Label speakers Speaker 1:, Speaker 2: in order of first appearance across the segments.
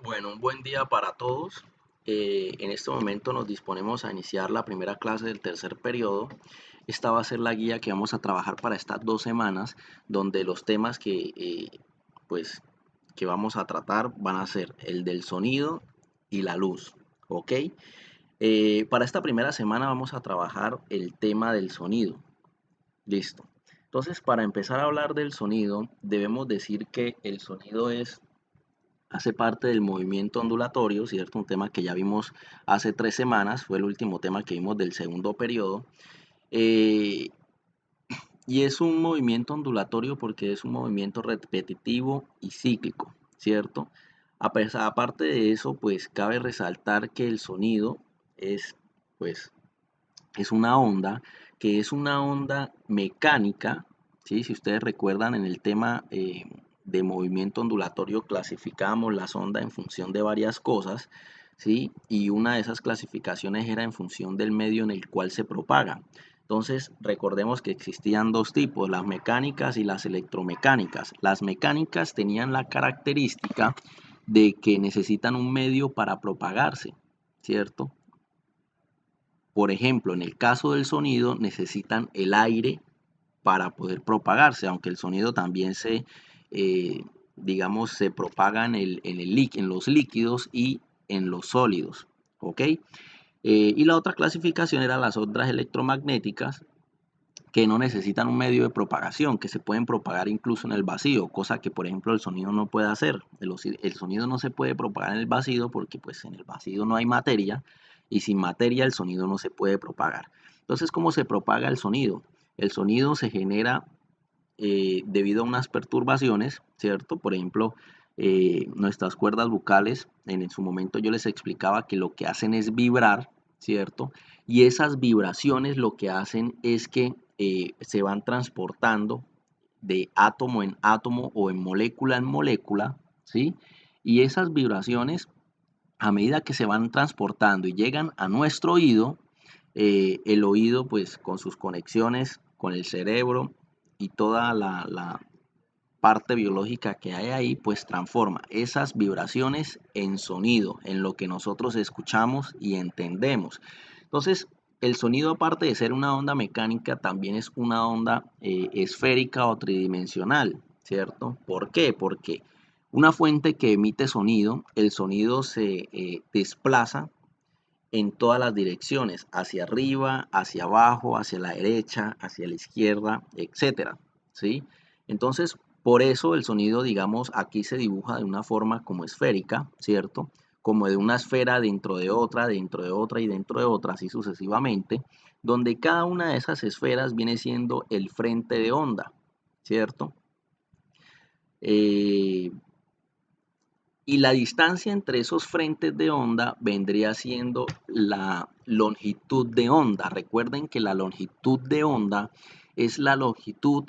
Speaker 1: Bueno, un buen día para todos. En este momento nos disponemos a iniciar la primera clase del tercer periodo. Esta va a ser la guía que vamos a trabajar para estas 2 semanas, donde los temas pues, que vamos a tratar van a ser el del sonido y la luz. ¿Ok? Para esta primera semana vamos a trabajar el tema del sonido. Listo. Entonces, para empezar a hablar del sonido, debemos decir que el sonido hace parte del movimiento ondulatorio, ¿cierto? Un tema que ya vimos hace 3 semanas, fue el último tema que vimos del segundo periodo. eh, y es un movimiento ondulatorio porque es un movimiento repetitivo y cíclico, ¿cierto? Aparte de eso, pues cabe resaltar que el sonido es, pues, es una onda, que es una onda mecánica, ¿sí? Si ustedes recuerdan en el tema de movimiento ondulatorio clasificábamos las ondas en función de varias cosas, ¿sí? Y una de esas clasificaciones era en función del medio en el cual se propaga. Entonces, recordemos que existían dos tipos, las mecánicas y las electromecánicas. Las mecánicas tenían la característica de que necesitan un medio para propagarse, ¿cierto? Por ejemplo, en el caso del sonido necesitan el aire para poder propagarse, aunque el sonido también eh, digamos, se propaga en los líquidos y en los sólidos, ¿ok? Y la otra clasificación eran las ondas electromagnéticas que no necesitan un medio de propagación, que se pueden propagar incluso en el vacío, cosa que por ejemplo el sonido no puede hacer. El sonido no se puede propagar en el vacío porque pues en el vacío no hay materia y sin materia el sonido no se puede propagar. Entonces, ¿cómo se propaga el sonido? El sonido se genera debido a unas perturbaciones, ¿cierto? Por ejemplo, nuestras cuerdas vocales, en su momento yo les explicaba que lo que hacen es vibrar, ¿cierto? Y esas vibraciones lo que hacen es que se van transportando de átomo en átomo o en molécula, ¿sí? Y esas vibraciones, a medida que se van transportando y llegan a nuestro oído, el oído pues con sus conexiones con el cerebro y toda la parte biológica que hay ahí, pues transforma esas vibraciones en sonido, en lo que nosotros escuchamos y entendemos. Entonces, el sonido, aparte de ser una onda mecánica, también es una onda esférica o tridimensional, ¿cierto? ¿Por qué? Porque una fuente que emite sonido, el sonido se desplaza en todas las direcciones, hacia arriba, hacia abajo, hacia la derecha, hacia la izquierda, etcétera, ¿sí? Entonces, por eso el sonido, digamos, aquí se dibuja de una forma como esférica, ¿cierto? Como de una esfera dentro de otra, dentro de otra y dentro de otra, así sucesivamente, donde cada una de esas esferas viene siendo el frente de onda, ¿cierto? Eh, y la distancia entre esos frentes de onda vendría siendo la longitud de onda. Recuerden que la longitud de onda es la longitud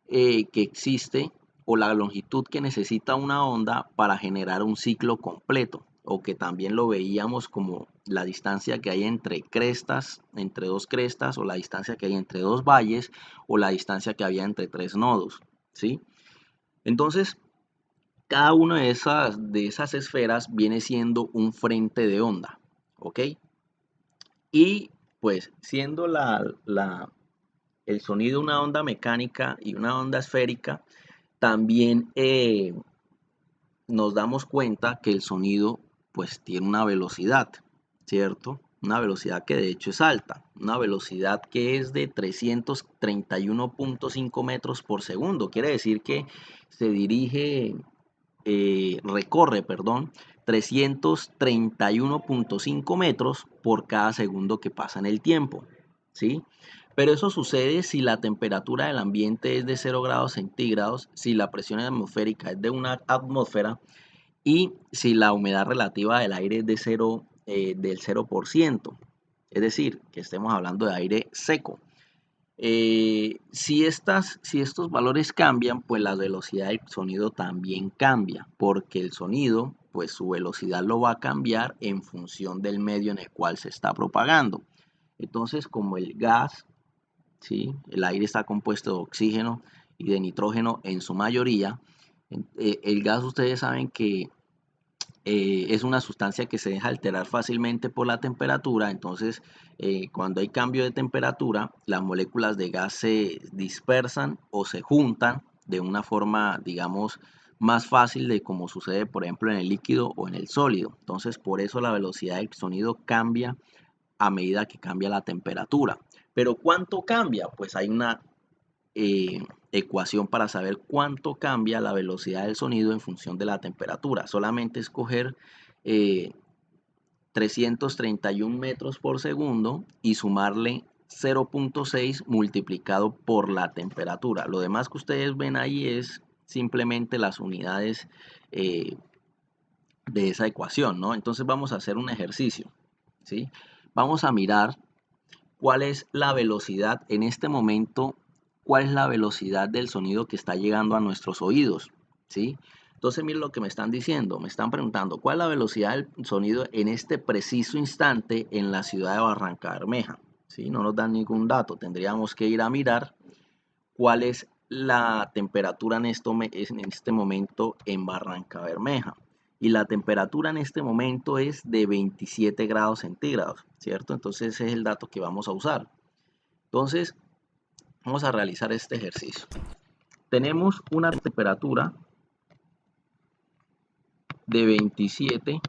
Speaker 1: que existe o la longitud que necesita una onda para generar un ciclo completo, o que también lo veíamos como la distancia que hay entre crestas, entre dos crestas, o la distancia que hay entre dos valles, o la distancia que había entre tres nodos, ¿sí? Entonces, cada una de esas esferas viene siendo un frente de onda, ¿ok? Y pues siendo el sonido una onda mecánica y una onda esférica, también nos damos cuenta que el sonido pues tiene una velocidad, ¿cierto? Una velocidad que de hecho es alta, una velocidad que es de 331.5 metros por segundo. Quiere decir que recorre, perdón, 331.5 metros por cada segundo que pasa en el tiempo, ¿sí? Pero eso sucede si la temperatura del ambiente es de 0 grados centígrados, si la presión atmosférica es de una atmósfera y si la humedad relativa del aire es del 0%. Es decir, que estemos hablando de aire seco. Si estos valores cambian, pues la velocidad del sonido también cambia, porque el sonido, pues su velocidad lo va a cambiar en función del medio en el cual se está propagando. Entonces, como el gas, ¿sí? El aire está compuesto de oxígeno y de nitrógeno en su mayoría. El gas, ustedes saben que es una sustancia que se deja alterar fácilmente por la temperatura. Entonces, cuando hay cambio de temperatura, las moléculas de gas se dispersan o se juntan de una forma, digamos, más fácil de como sucede, por ejemplo, en el líquido o en el sólido. Entonces, por eso la velocidad del sonido cambia a medida que cambia la temperatura. Pero ¿cuánto cambia? Pues hay una ecuación para saber cuánto cambia la velocidad del sonido en función de la temperatura. Solamente escoger 331 metros por segundo y sumarle 0.6 multiplicado por la temperatura. Lo demás que ustedes ven ahí es simplemente las unidades de esa ecuación, ¿no? Entonces vamos a hacer un ejercicio, ¿sí? Vamos a mirar cuál es la velocidad en este momento, cuál es la velocidad del sonido que está llegando a nuestros oídos, ¿sí? Entonces, miren lo que me están diciendo, me están preguntando, ¿cuál es la velocidad del sonido en este preciso instante en la ciudad de Barranca Bermeja? ¿Sí? No nos dan ningún dato, tendríamos que ir a mirar cuál es la temperatura en este momento en Barranca Bermeja. Y la temperatura en este momento es de 27 grados centígrados, ¿cierto? Entonces ese es el dato que vamos a usar. Entonces vamos a realizar este ejercicio. Tenemos una temperatura de 27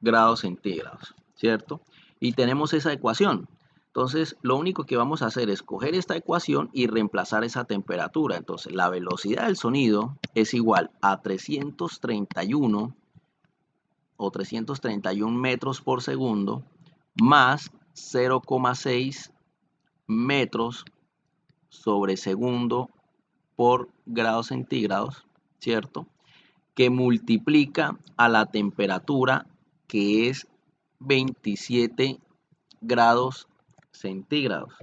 Speaker 1: grados centígrados, ¿cierto? Y tenemos esa ecuación. Entonces, lo único que vamos a hacer es coger esta ecuación y reemplazar esa temperatura. Entonces, la velocidad del sonido es igual a 331 o 331 metros por segundo más 0,6 metros sobre segundo por grados centígrados, ¿cierto? Que multiplica a la temperatura, que es 27 grados centígrados,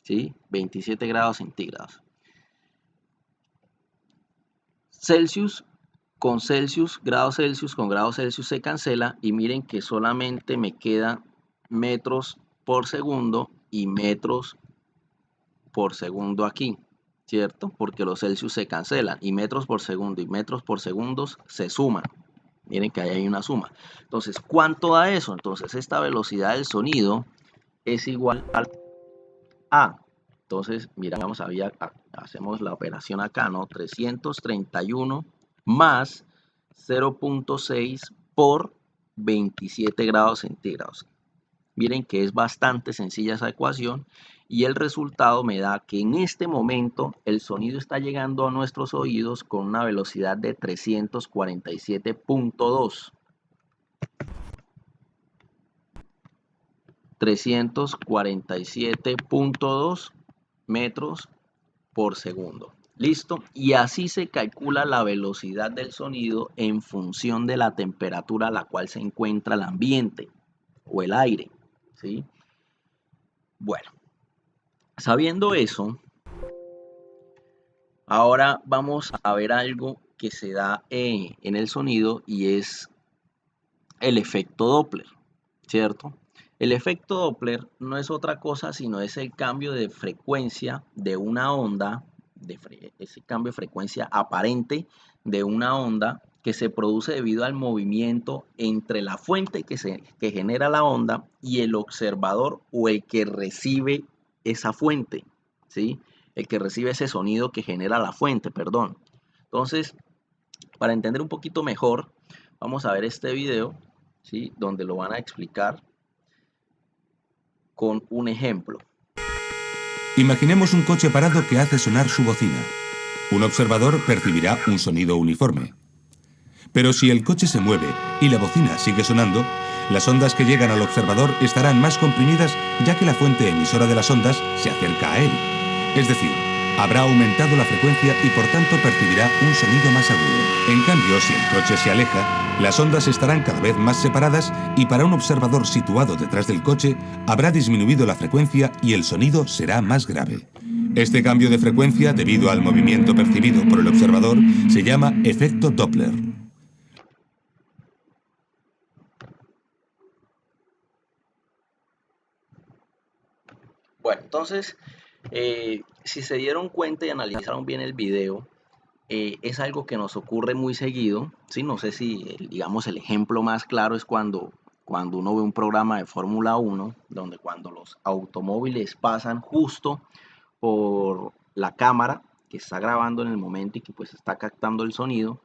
Speaker 1: ¿sí? 27 grados centígrados. Celsius con Celsius, grados Celsius con grados Celsius se cancela y miren que solamente me queda metros por segundo y metros por segundo aquí, ¿cierto? Porque los Celsius se cancelan y metros por segundo y metros por segundos se suman. Miren que ahí hay una suma. Entonces, ¿cuánto da eso? Entonces, esta velocidad del sonido es igual al A. Entonces, miramos, hacemos la operación acá, ¿no? 331 más 0.6 por 27 grados centígrados. Miren que es bastante sencilla esa ecuación y el resultado me da que en este momento el sonido está llegando a nuestros oídos con una velocidad de 347.2. 347.2 metros por segundo. ¿Listo? Y así se calcula la velocidad del sonido en función de la temperatura a la cual se encuentra el ambiente o el aire. ¿Sí? Bueno, sabiendo eso, ahora vamos a ver algo que se da en el sonido y es el efecto Doppler, ¿cierto? El efecto Doppler no es otra cosa sino es el cambio de frecuencia de una onda, ese cambio de frecuencia aparente de una onda que se produce debido al movimiento entre la fuente que genera la onda y el observador o el que recibe esa fuente, ¿sí? El que recibe ese sonido que genera la fuente, perdón. Entonces, para entender un poquito mejor, vamos a ver este video, ¿sí? Donde lo van a explicar con un ejemplo.
Speaker 2: Imaginemos un coche parado que hace sonar su bocina. Un observador percibirá un sonido uniforme. Pero si el coche se mueve y la bocina sigue sonando, las ondas que llegan al observador estarán más comprimidas ya que la fuente emisora de las ondas se acerca a él. Es decir, habrá aumentado la frecuencia y por tanto percibirá un sonido más agudo. En cambio, si el coche se aleja, las ondas estarán cada vez más separadas y para un observador situado detrás del coche habrá disminuido la frecuencia y el sonido será más grave. Este cambio de frecuencia, debido al movimiento percibido por el observador, se llama efecto Doppler.
Speaker 1: Bueno, entonces, si se dieron cuenta y analizaron bien el video, es algo que nos ocurre muy seguido, ¿sí? No sé si, digamos, el ejemplo más claro es cuando uno ve un programa de Fórmula 1, donde cuando los automóviles pasan justo por la cámara que está grabando en el momento y que pues está captando el sonido,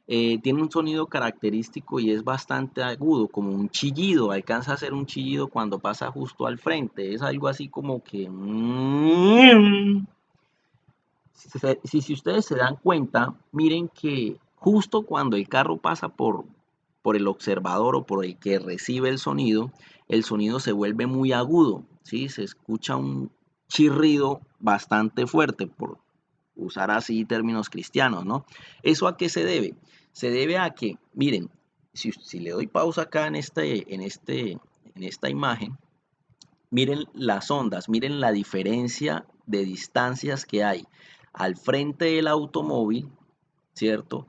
Speaker 1: tiene un sonido característico y es bastante agudo, como un chillido, alcanza a ser un chillido cuando pasa justo al frente, es algo así como que... Si ustedes se dan cuenta, miren que justo cuando el carro pasa por el observador o por el que recibe el sonido se vuelve muy agudo, ¿sí? Se escucha un chirrido bastante fuerte, por usar así términos cristianos, ¿no? ¿Eso a qué se debe? Se debe a que, miren, si le doy pausa acá en esta imagen, miren las ondas, miren la diferencia de distancias que hay al frente del automóvil, ¿cierto?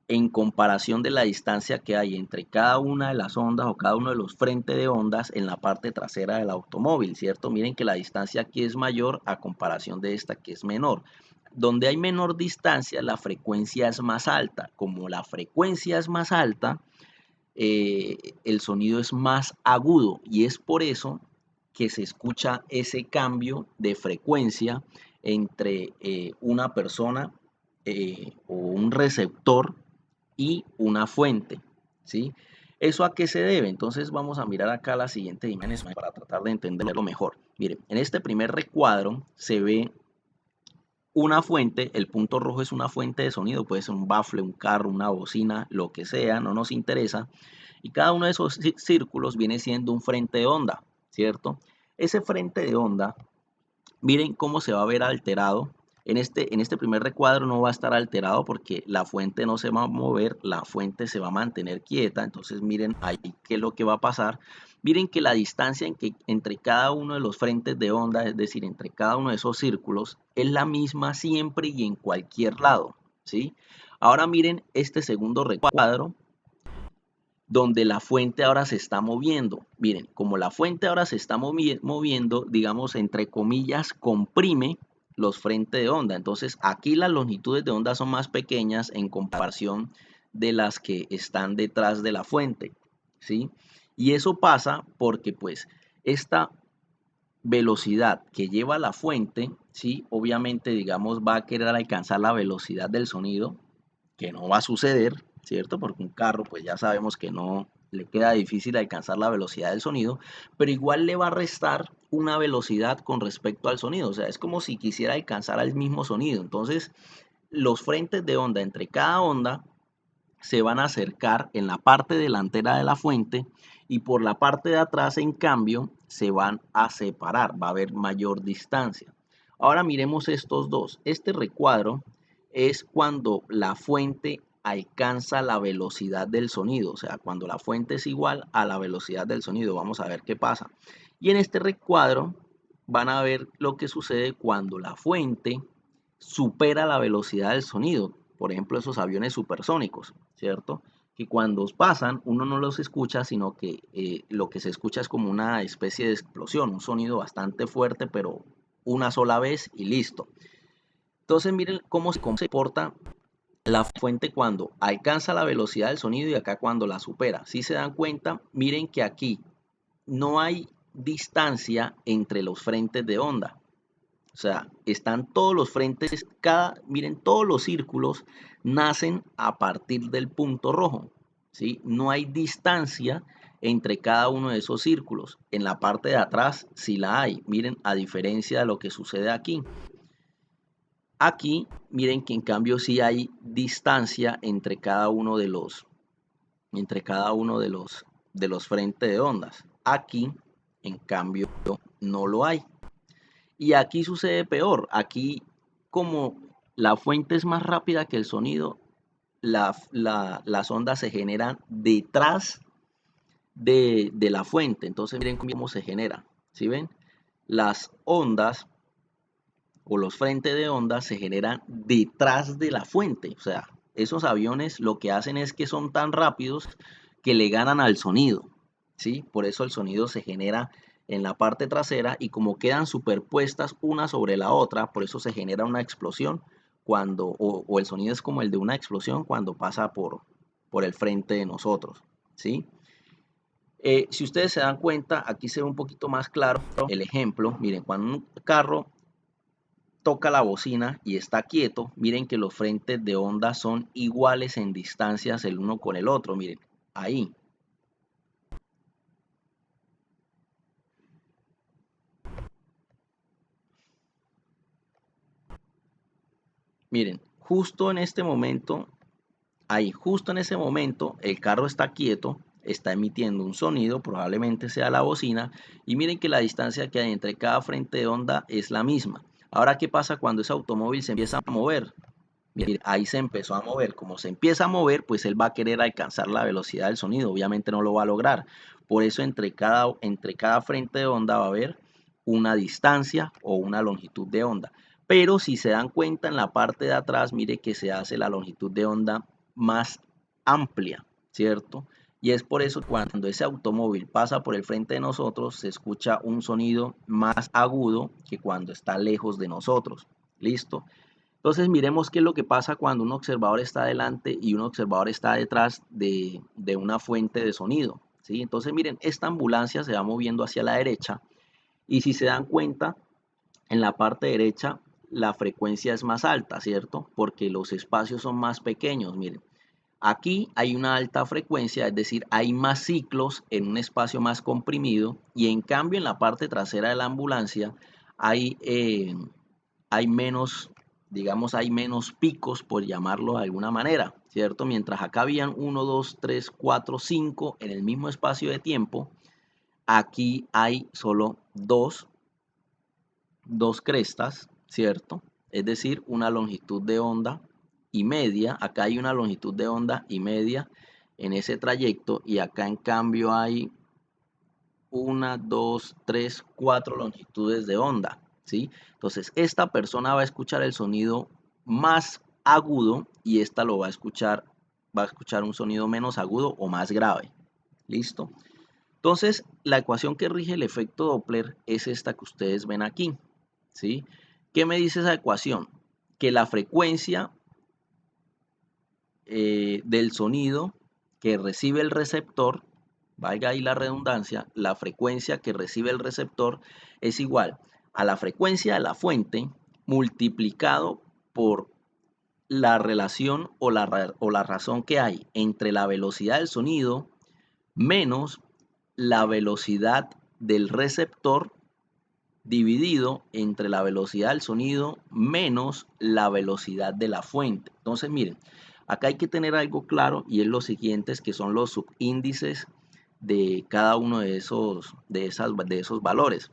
Speaker 1: En comparación de la distancia que hay entre cada una de las ondas o cada uno de los frentes de ondas en la parte trasera del automóvil, ¿cierto? Miren que la distancia aquí es mayor a comparación de esta que es menor. Donde hay menor distancia, la frecuencia es más alta. Como la frecuencia es más alta, el sonido es más agudo y es por eso que se escucha ese cambio de frecuencia entre una persona o un receptor y una fuente, ¿sí? ¿Eso a qué se debe? Entonces vamos a mirar acá las siguientes imágenes para tratar de entenderlo mejor. Miren, en este primer recuadro se ve una fuente, el punto rojo es una fuente de sonido, puede ser un bafle, un carro, una bocina, lo que sea, no nos interesa. Y cada uno de esos círculos viene siendo un frente de onda, ¿cierto? Ese frente de onda, miren cómo se va a ver alterado. En este primer recuadro no va a estar alterado porque la fuente no se va a mover, la fuente se va a mantener quieta. Entonces miren ahí qué es lo que va a pasar. Miren que la distancia entre cada uno de los frentes de onda, es decir, entre cada uno de esos círculos, es la misma siempre y en cualquier lado, ¿sí? Ahora miren este segundo recuadro donde la fuente ahora se está moviendo. Miren, como la fuente ahora se está moviendo, digamos, entre comillas, comprime los frentes de onda. Entonces, aquí las longitudes de onda son más pequeñas en comparación de las que están detrás de la fuente, ¿sí? Y eso pasa porque, pues, esta velocidad que lleva la fuente, ¿sí? Obviamente, digamos, va a querer alcanzar la velocidad del sonido, que no va a suceder, ¿cierto? Porque un carro, pues ya sabemos que no le queda difícil alcanzar la velocidad del sonido, pero igual le va a restar una velocidad con respecto al sonido. O sea, es como si quisiera alcanzar el mismo sonido. Entonces, los frentes de onda entre cada onda se van a acercar en la parte delantera de la fuente y por la parte de atrás, en cambio, se van a separar, va a haber mayor distancia. Ahora miremos estos dos. Este recuadro es cuando la fuente alcanza la velocidad del sonido, o sea, cuando la fuente es igual a la velocidad del sonido. Vamos a ver qué pasa. Y en este recuadro van a ver lo que sucede cuando la fuente supera la velocidad del sonido. Por ejemplo, esos aviones supersónicos, ¿cierto? Que cuando pasan uno no los escucha, sino que lo que se escucha es como una especie de explosión, un sonido bastante fuerte, pero una sola vez y listo. Entonces miren cómo se comporta la fuente cuando alcanza la velocidad del sonido y acá cuando la supera. Si se dan cuenta, miren que aquí no hay distancia entre los frentes de onda. O sea, están todos los frentes, miren, todos los círculos nacen a partir del punto rojo, ¿sí? No hay distancia entre cada uno de esos círculos. En la parte de atrás sí la hay, miren, a diferencia de lo que sucede aquí. Aquí, miren que en cambio sí hay distancia entre cada uno de los frentes de ondas. Aquí, en cambio, no lo hay. Y aquí sucede peor. Aquí, como la fuente es más rápida que el sonido, las ondas se generan detrás de la fuente. Entonces, miren cómo se genera. ¿Sí ven? Las ondas o los frentes de ondas se generan detrás de la fuente. O sea, esos aviones lo que hacen es que son tan rápidos que le ganan al sonido, ¿sí? Por eso el sonido se genera en la parte trasera y como quedan superpuestas una sobre la otra, por eso se genera una explosión o el sonido es como el de una explosión cuando pasa por el frente de nosotros, ¿sí? Si ustedes se dan cuenta, aquí se ve un poquito más claro el ejemplo. Miren, cuando un carro toca la bocina y está quieto, miren que los frentes de onda son iguales en distancias el uno con el otro. Miren, ahí. Miren, justo en este momento, ahí, justo en ese momento, el carro está quieto, está emitiendo un sonido, probablemente sea la bocina, y miren que la distancia que hay entre cada frente de onda es la misma. Ahora, ¿qué pasa cuando ese automóvil se empieza a mover? Mire, ahí se empezó a mover. Como se empieza a mover, pues él va a querer alcanzar la velocidad del sonido. Obviamente no lo va a lograr. Por eso entre cada frente de onda va a haber una distancia o una longitud de onda. Pero si se dan cuenta en la parte de atrás, mire que se hace la longitud de onda más amplia, ¿cierto? Y es por eso que cuando ese automóvil pasa por el frente de nosotros, se escucha un sonido más agudo que cuando está lejos de nosotros. ¿Listo? Entonces miremos qué es lo que pasa cuando un observador está delante y un observador está detrás de una fuente de sonido, ¿sí? Entonces miren, esta ambulancia se va moviendo hacia la derecha y si se dan cuenta, en la parte derecha la frecuencia es más alta, ¿cierto? Porque los espacios son más pequeños, miren. Aquí hay una alta frecuencia, es decir, hay más ciclos en un espacio más comprimido y en cambio en la parte trasera de la ambulancia hay, eh, hay menos, digamos, hay menos picos, por llamarlo de alguna manera, ¿cierto? Mientras acá habían 1, 2, 3, 4, 5 en el mismo espacio de tiempo, aquí hay solo dos crestas, ¿cierto? Es decir, una longitud de onda y media. Acá hay una longitud de onda y media en ese trayecto y acá en cambio hay 1, 2, 3, 4 longitudes de onda, ¿sí? Entonces, esta persona va a escuchar el sonido más agudo y esta va a escuchar un sonido menos agudo o más grave. ¿Listo? Entonces, la ecuación que rige el efecto Doppler es esta que ustedes ven aquí, ¿sí? ¿Qué me dice esa ecuación? Que la frecuencia del sonido que recibe el receptor, valga ahí la redundancia, la frecuencia que recibe el receptor es igual a la frecuencia de la fuente multiplicado por la relación o la razón que hay entre la velocidad del sonido menos la velocidad del receptor dividido entre la velocidad del sonido menos la velocidad de la fuente. Entonces, miren, acá hay que tener algo claro y es lo siguiente, que son los subíndices de cada uno de esos valores,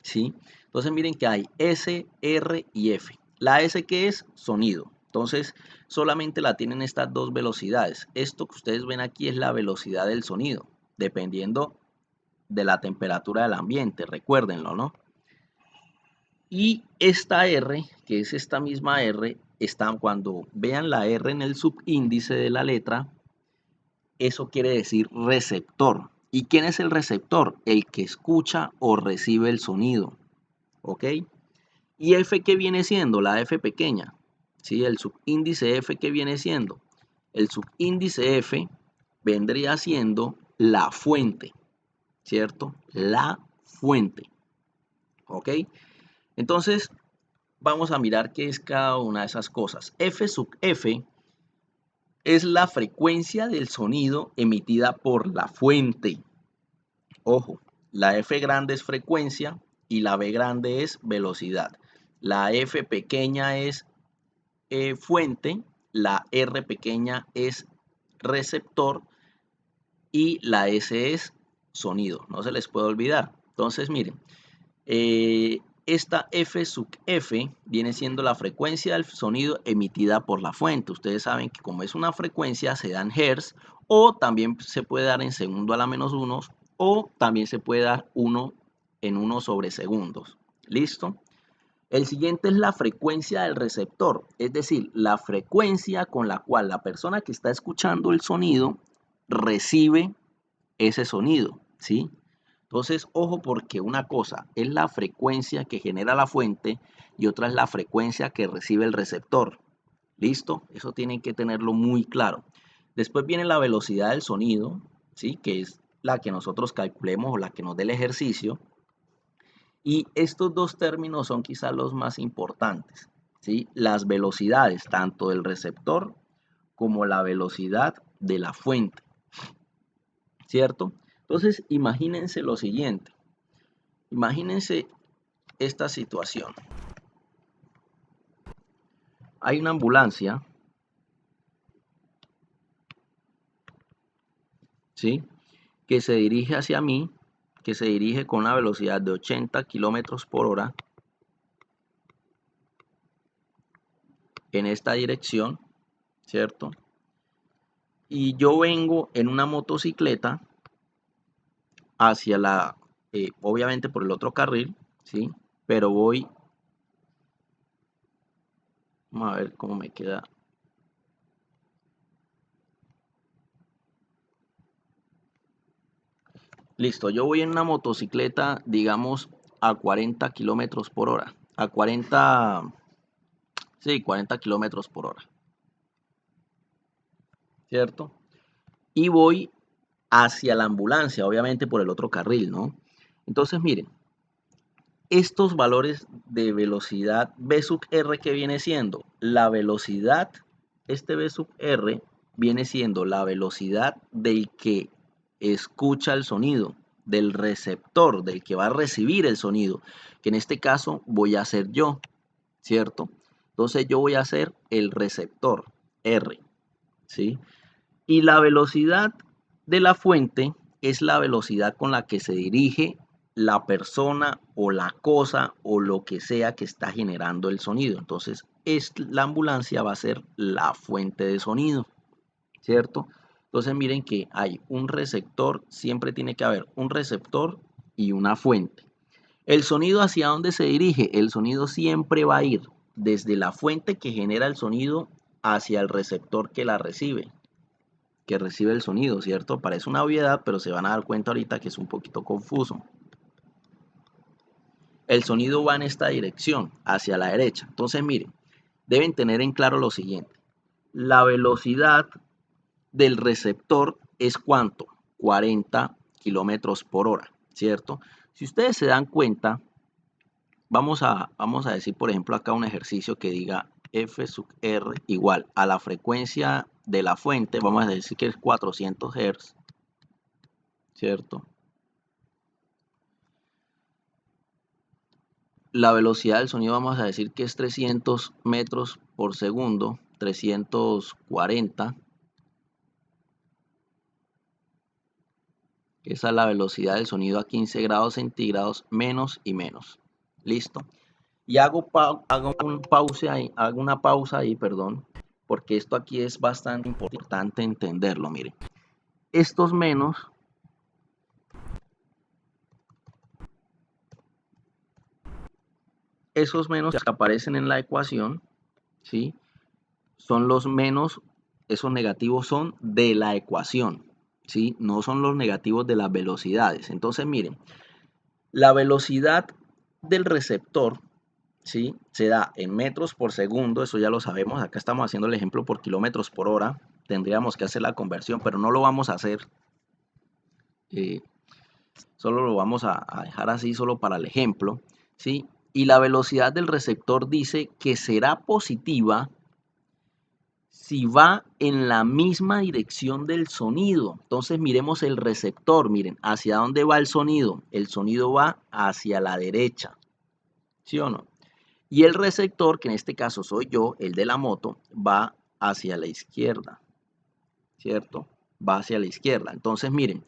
Speaker 1: ¿sí? Entonces, miren que hay S, R y F. La S, que es sonido. Entonces, solamente la tienen estas dos velocidades. Esto que ustedes ven aquí es la velocidad del sonido, dependiendo de la temperatura del ambiente, recuérdenlo, ¿no? Y esta R, que es esta misma R, cuando vean la R en el subíndice de la letra, eso quiere decir receptor. ¿Y quién es el receptor? El que escucha o recibe el sonido. ¿Ok? ¿Y F qué viene siendo? La F pequeña. ¿Sí? El subíndice F, ¿qué viene siendo? El subíndice F vendría siendo la fuente, ¿cierto? La fuente. ¿Ok? Entonces, vamos a mirar qué es cada una de esas cosas. F sub F es la frecuencia del sonido emitida por la fuente. Ojo, la F grande es frecuencia y la B grande es velocidad. La F pequeña es fuente, la R pequeña es receptor y la S es sonido. No se les puede olvidar. Entonces, miren, esta F sub F viene siendo la frecuencia del sonido emitida por la fuente. Ustedes saben que como es una frecuencia se da en hertz o también se puede dar en segundo a la menos 1 o también se puede dar 1 en 1 sobre segundos. ¿Listo? El siguiente es la frecuencia del receptor, es decir, la frecuencia con la cual la persona que está escuchando el sonido recibe ese sonido, ¿sí? Entonces, ojo porque una cosa es la frecuencia que genera la fuente y otra es la frecuencia que recibe el receptor. ¿Listo? Eso tienen que tenerlo muy claro. Después viene la velocidad del sonido, ¿sí? Que es la que nosotros calculemos o la que nos dé el ejercicio. Y estos dos términos son quizás los más importantes, ¿sí? Las velocidades, tanto del receptor como la velocidad de la fuente, ¿cierto? Entonces, imagínense lo siguiente. Imagínense esta situación. Hay una ambulancia, ¿sí? Que se dirige hacia mí, que se dirige con una velocidad de 80 kilómetros por hora en esta dirección, ¿cierto? Y yo vengo en una motocicleta hacia obviamente por el otro carril, ¿sí? Pero voy, vamos a ver cómo me queda. Listo, yo voy en una motocicleta, digamos, a 40 kilómetros por hora. A 40, sí, 40 kilómetros por hora, ¿cierto? Y voy hacia la ambulancia, obviamente por el otro carril, ¿no? Entonces, miren, estos valores de velocidad V sub R, que viene siendo la velocidad, este V sub R viene siendo la velocidad del que escucha el sonido, del receptor, del que va a recibir el sonido, que en este caso voy a ser yo, ¿cierto? Entonces yo voy a ser el receptor R, ¿sí? Y la velocidad de la fuente es la velocidad con la que se dirige la persona o la cosa o lo que sea que está generando el sonido. Entonces, la ambulancia va a ser la fuente de sonido, ¿cierto? Entonces, miren que hay un receptor, siempre tiene que haber un receptor y una fuente. ¿El sonido hacia dónde se dirige? El sonido siempre va a ir desde la fuente que genera el sonido hacia el receptor que recibe el sonido, ¿cierto? Parece una obviedad, pero se van a dar cuenta ahorita que es un poquito confuso. El sonido va en esta dirección, hacia la derecha. Entonces, miren, deben tener en claro lo siguiente. La velocidad del receptor es ¿cuánto? 40 kilómetros por hora, ¿cierto? Si ustedes se dan cuenta, vamos a decir, por ejemplo, acá un ejercicio que diga F sub R igual a la frecuencia de la fuente, vamos a decir que es 400 Hz, ¿cierto? La velocidad del sonido vamos a decir que es 300 metros por segundo, 340. Esa es la velocidad del sonido a 15 grados centígrados menos y menos. ¿Listo? Y hago una pausa ahí, perdón, porque esto aquí es bastante importante entenderlo. Miren, estos menos, esos menos que aparecen en la ecuación, ¿sí? Son los menos, esos negativos son de la ecuación, ¿sí? No son los negativos de las velocidades. Entonces, miren, la velocidad del receptor, ¿sí? Se da en metros por segundo, eso ya lo sabemos. Acá estamos haciendo el ejemplo por kilómetros por hora. Tendríamos que hacer la conversión, pero no lo vamos a hacer. Solo lo vamos a dejar así, solo para el ejemplo, ¿sí? Y la velocidad del receptor dice que será positiva si va en la misma dirección del sonido. Entonces miremos el receptor, miren, ¿hacia dónde va el sonido? El sonido va hacia la derecha, ¿sí o no? Y el receptor, que en este caso soy yo, el de la moto, va hacia la izquierda, ¿cierto? Va hacia la izquierda. Entonces miren,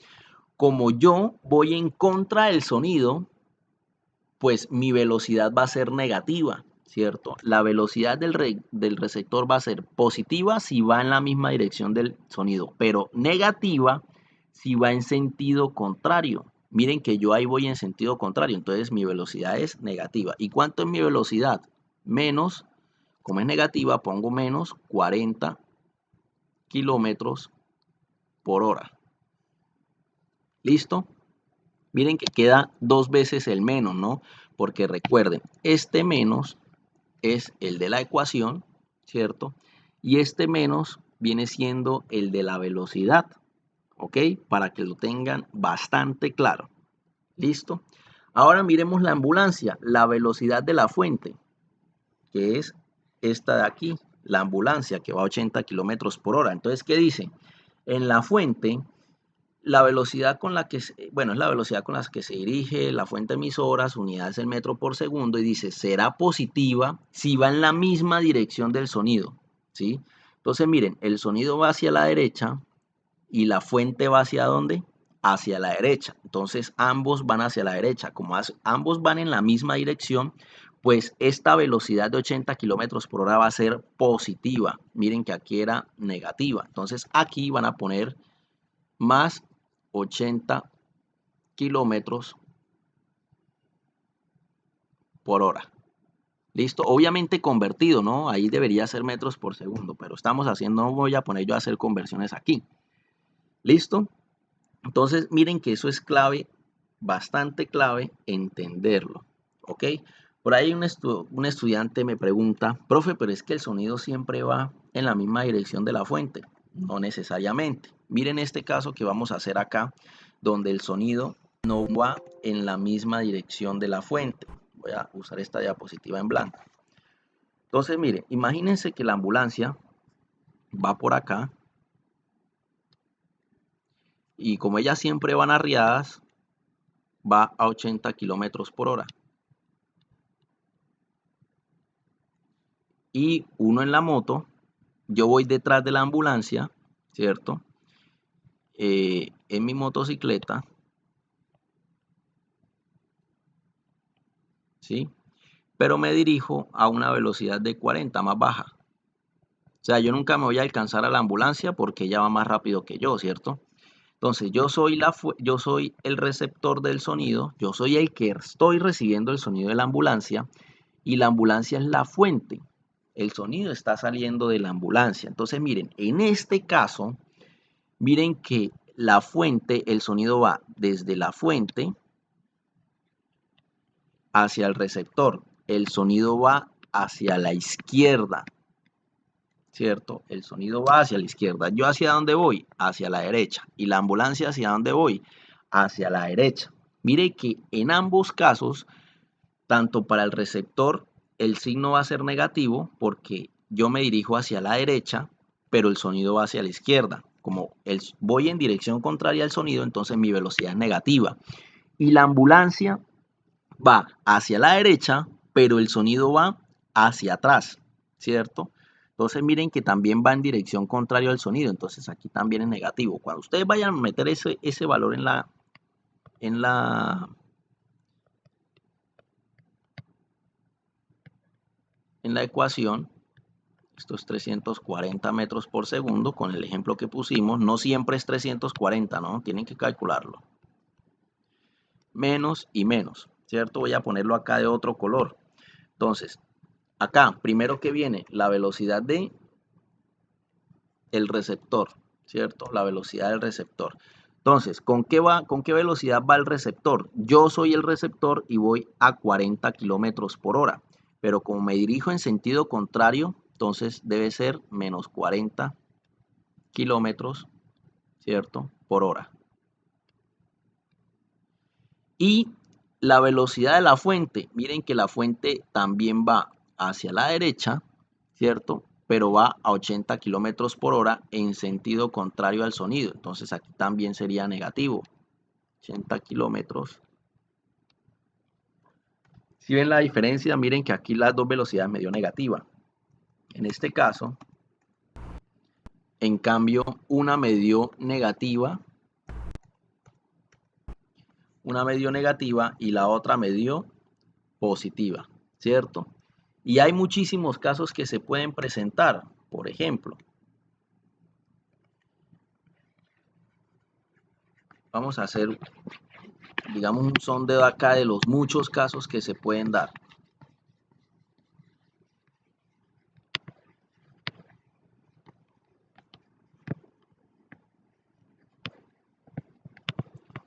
Speaker 1: como yo voy en contra del sonido, pues mi velocidad va a ser negativa, ¿cierto? La velocidad del receptor va a ser positiva si va en la misma dirección del sonido, pero negativa si va en sentido contrario. Miren que yo ahí voy en sentido contrario, entonces mi velocidad es negativa. ¿Y cuánto es mi velocidad? Menos, como es negativa, pongo menos 40 kilómetros por hora. ¿Listo? Miren que queda dos veces el menos, ¿no? Porque recuerden, este menos es el de la ecuación, ¿cierto? Y este menos viene siendo el de la velocidad, ¿ok? Para que lo tengan bastante claro. ¿Listo? Ahora miremos la ambulancia, la velocidad de la fuente, que es esta de aquí, la ambulancia que va a 80 kilómetros por hora. Entonces, ¿qué dice? En la fuente, la velocidad con la que, bueno, es la velocidad con la que se dirige la fuente emisora, su unidad es el metro por segundo, y dice, será positiva si va en la misma dirección del sonido, ¿sí? Entonces, miren, el sonido va hacia la derecha y la fuente va hacia ¿dónde? Hacia la derecha. Entonces, ambos van hacia la derecha. Como ambos van en la misma dirección, pues esta velocidad de 80 kilómetros por hora va a ser positiva. Miren que aquí era negativa. Entonces, aquí van a poner más 80 kilómetros por hora. ¿Listo? Obviamente convertido, ¿no? Ahí debería ser metros por segundo, pero estamos haciendo, no voy a poner yo a hacer conversiones aquí. ¿Listo? Entonces, miren que eso es clave, bastante clave entenderlo, ¿ok? Por ahí un estudiante me pregunta, profe, pero es que el sonido siempre va en la misma dirección de la fuente. No necesariamente. Miren este caso que vamos a hacer acá, donde el sonido no va en la misma dirección de la fuente. Voy a usar esta diapositiva en blanco. Entonces, miren, imagínense que la ambulancia va por acá y como ellas siempre van arriadas, va a 80 kilómetros por hora. Y uno en la moto, yo voy detrás de la ambulancia, ¿cierto? En mi motocicleta, ¿sí? Pero me dirijo a una velocidad de 40, más baja. O sea, yo nunca me voy a alcanzar a la ambulancia porque ella va más rápido que yo, ¿cierto? Entonces, yo soy el receptor del sonido, yo soy el que estoy recibiendo el sonido de la ambulancia y la ambulancia es la fuente. El sonido está saliendo de la ambulancia. Entonces, miren, en este caso, miren que la fuente, el sonido va desde la fuente hacia el receptor. El sonido va hacia la izquierda, ¿cierto? El sonido va hacia la izquierda. ¿Yo hacia dónde voy? Hacia la derecha. ¿Y la ambulancia hacia dónde voy? Hacia la derecha. Mire que en ambos casos, tanto para el receptor, el signo va a ser negativo porque yo me dirijo hacia la derecha, pero el sonido va hacia la izquierda. Como voy en dirección contraria al sonido, entonces mi velocidad es negativa. Y la ambulancia va hacia la derecha, pero el sonido va hacia atrás, ¿cierto? Entonces miren que también va en dirección contraria al sonido, entonces aquí también es negativo. Cuando ustedes vayan a meter ese valor en la, en la ecuación, esto es 340 metros por segundo, con el ejemplo que pusimos, no siempre es 340, ¿no? Tienen que calcularlo. Menos y menos, ¿cierto? Voy a ponerlo acá de otro color. Entonces, acá, primero que viene, la velocidad de el receptor, ¿cierto? La velocidad del receptor. Entonces, ¿con qué velocidad va el receptor? Yo soy el receptor y voy a 40 kilómetros por hora, pero como me dirijo en sentido contrario, entonces debe ser menos 40 kilómetros, ¿cierto? Por hora. Y la velocidad de la fuente, miren que la fuente también va hacia la derecha, ¿cierto? Pero va a 80 kilómetros por hora en sentido contrario al sonido. Entonces aquí también sería negativo. 80 kilómetros. Si ven la diferencia, miren que aquí las dos velocidades me dio negativa. En este caso, en cambio, una me dio negativa y la otra me dio positiva, ¿cierto? Y hay muchísimos casos que se pueden presentar. Por ejemplo, vamos a hacer, digamos, un sondeo acá de los muchos casos que se pueden dar.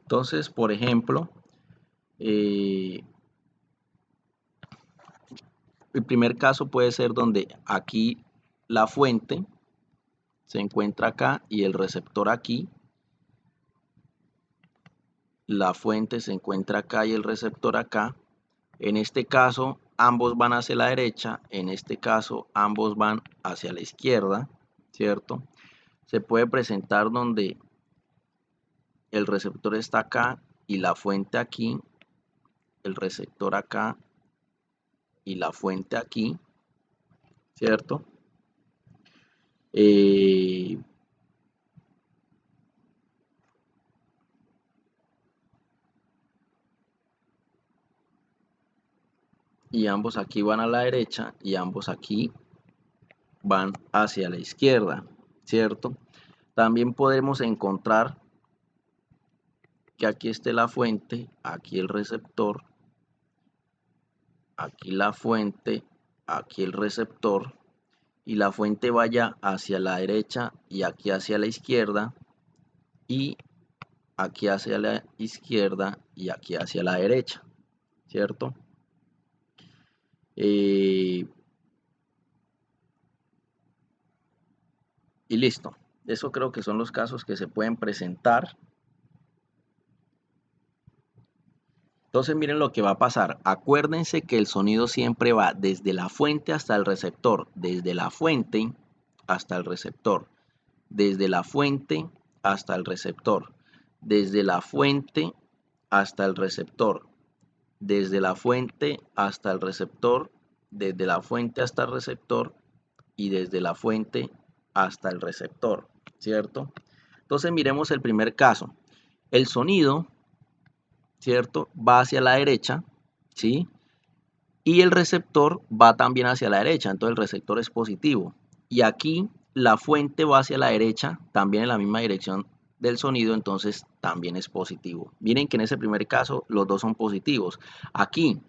Speaker 1: Entonces, por ejemplo, El primer caso puede ser donde aquí la fuente se encuentra acá y el receptor aquí. La fuente se encuentra acá y el receptor acá. En este caso, ambos van hacia la derecha. En este caso, ambos van hacia la izquierda, ¿cierto? Se puede presentar donde el receptor está acá y la fuente aquí, el receptor acá y la fuente aquí, ¿cierto? Y ambos aquí van a la derecha y ambos aquí van hacia la izquierda, ¿cierto? También podemos encontrar que aquí esté la fuente, aquí el receptor, aquí la fuente, aquí el receptor, y la fuente vaya hacia la derecha y aquí hacia la izquierda, y aquí hacia la izquierda y aquí hacia la derecha, ¿cierto? Y listo. Eso creo que son los casos que se pueden presentar. Entonces miren lo que va a pasar. Acuérdense que el sonido siempre va desde la fuente hasta el receptor, desde la fuente hasta el receptor, desde la fuente hasta el receptor, desde la fuente hasta el receptor, desde la fuente hasta el receptor, desde la fuente hasta el receptor y desde la fuente hasta el receptor, ¿cierto? Entonces miremos el primer caso. El sonido, ¿cierto? Va hacia la derecha, ¿sí? Y el receptor va también hacia la derecha, entonces el receptor es positivo. Y aquí la fuente va hacia la derecha, también en la misma dirección del sonido, entonces también es positivo. Miren que en ese primer caso los dos son positivos. Aquí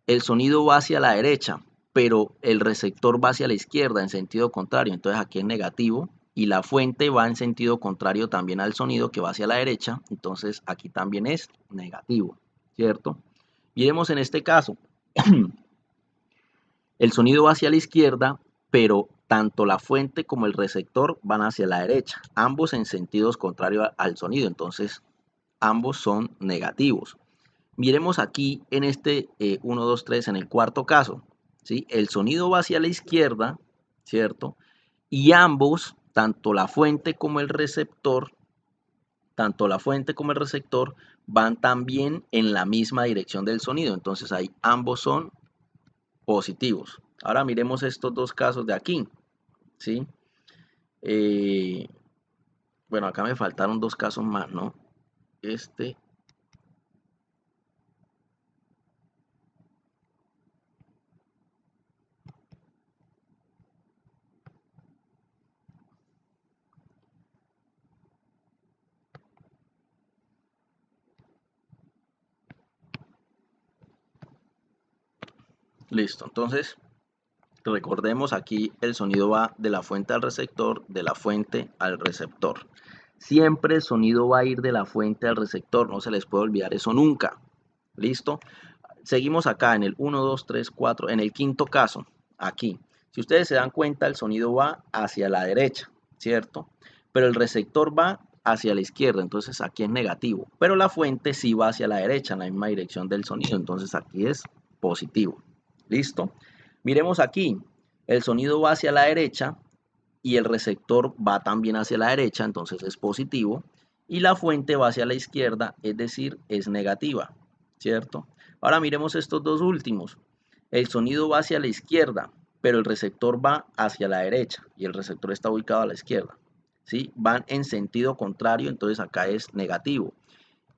Speaker 1: el sonido va hacia la derecha, pero el receptor va hacia la izquierda en sentido contrario, entonces aquí es negativo. Y la fuente va en sentido contrario también al sonido que va hacia la derecha, entonces aquí también es negativo, ¿cierto? Miremos en este caso. El sonido va hacia la izquierda, pero tanto la fuente como el receptor van hacia la derecha, ambos en sentidos contrarios al sonido, entonces ambos son negativos. Miremos aquí en este 1, 2, 3, en el cuarto caso, ¿sí? El sonido va hacia la izquierda, ¿cierto? Y ambos, tanto la fuente como el receptor, van también en la misma dirección del sonido, entonces ahí ambos son positivos. Ahora miremos estos dos casos de aquí, ¿sí? Eh, bueno, acá me faltaron dos casos más, ¿no? Este, listo. Entonces, recordemos aquí el sonido va de la fuente al receptor, de la fuente al receptor. Siempre el sonido va a ir de la fuente al receptor, no se les puede olvidar eso nunca. ¿Listo? Seguimos acá en el 1, 2, 3, 4, en el quinto caso, aquí. Si ustedes se dan cuenta, el sonido va hacia la derecha, ¿cierto? Pero el receptor va hacia la izquierda, entonces aquí es negativo. Pero la fuente sí va hacia la derecha, en la misma dirección del sonido, entonces aquí es positivo. ¿Listo? Miremos aquí, el sonido va hacia la derecha y el receptor va también hacia la derecha, entonces es positivo. Y la fuente va hacia la izquierda, es decir, es negativa, ¿cierto? Ahora miremos estos dos últimos. El sonido va hacia la izquierda, pero el receptor va hacia la derecha y el receptor está ubicado a la izquierda, ¿sí? Van en sentido contrario, entonces acá es negativo.